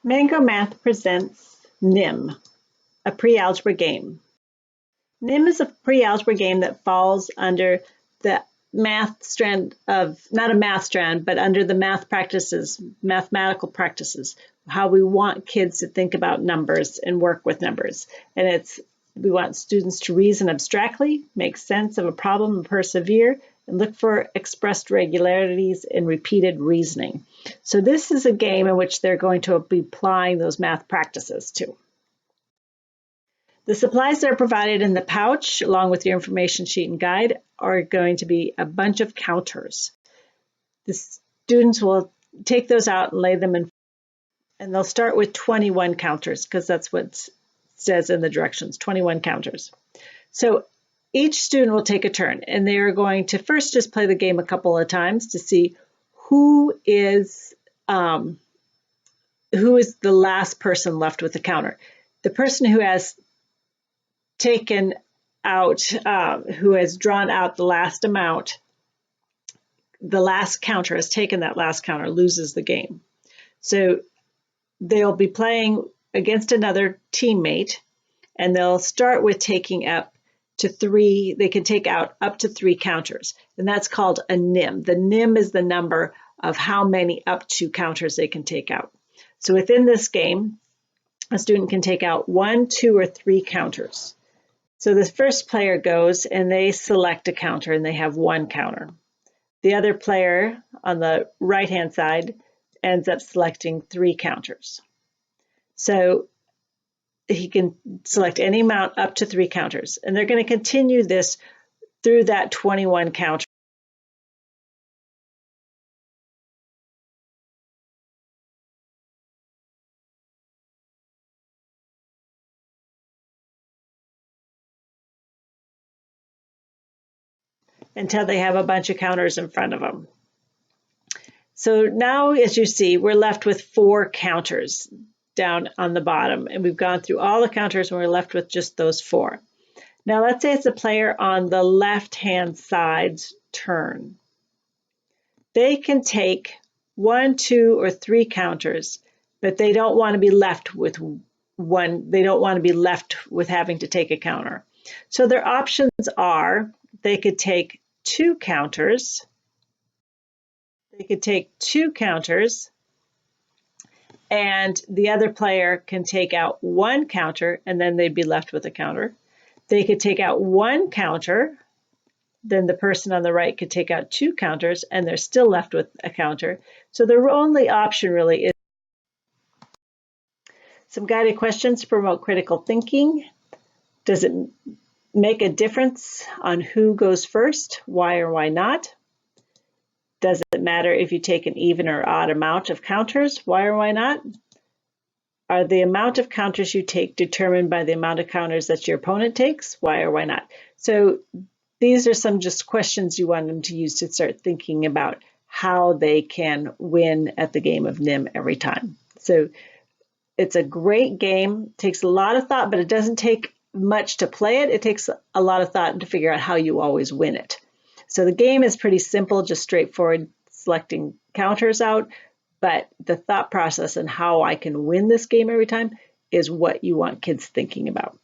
Mango Math presents NIM, a pre-algebra game. NIM is a pre-algebra game that falls under the math strand of, not a math strand, but under the math practices, mathematical practices, how we want kids to think about numbers and work with numbers. And we want students to reason abstractly, make sense of a problem and persevere, and look for expressed regularities in repeated reasoning. So this is a game in which they're going to be applying those math practices to. The supplies that are provided in the pouch, along with your information sheet and guide, are going to be a bunch of counters. The students will take those out and lay them in, and they'll start with 21 counters because that's what it says in the directions, 21 counters. So each student will take a turn, and they are going to first just play the game a couple of times to see who is the last person left with the counter. The person who has taken out, who has drawn out the last amount, the last counter has taken that last counter, loses the game. So they'll be playing against another teammate, and they'll start with taking up to 3, they can take out up to 3 counters, and that's called a NIM. The NIM is the number of how many up to counters they can take out. So within this game, a student can take out 1, 2, or 3 counters. So the first player goes and they select a counter and they have 1 counter. The other player on the right-hand side ends up selecting 3 counters. So he can select any amount up to 3 counters. And they're going to continue this through that 21 counters. Until they have a bunch of counters in front of them. So now, as you see, we're left with 4 counters down on the bottom, and we've gone through all the counters and we're left with just those 4. Now let's say it's a player on the left-hand side's turn. They can take 1, 2, or 3 counters, but they don't want to be left with one. They don't want to be left with having to take a counter. So their options are, they could take 2 counters. They could take 2 counters, and the other player can take out 1 counter, and then they'd be left with a counter. They could take out 1 counter, then the person on the right could take out 2 counters, and they're still left with a counter. So the only option really is some guided questions to promote critical thinking. Does it make a difference on who goes first? Why or why not? Does it matter if you take an even or odd amount of counters? Why or why not? Are the amount of counters you take determined by the amount of counters that your opponent takes? Why or why not? So these are some just questions you want them to use to start thinking about how they can win at the game of NIM every time. So it's a great game. It takes a lot of thought, but it doesn't take much to play it. It takes a lot of thought to figure out how you always win it. So the game is pretty simple, just straightforward, selecting counters out, but the thought process and how I can win this game every time is what you want kids thinking about.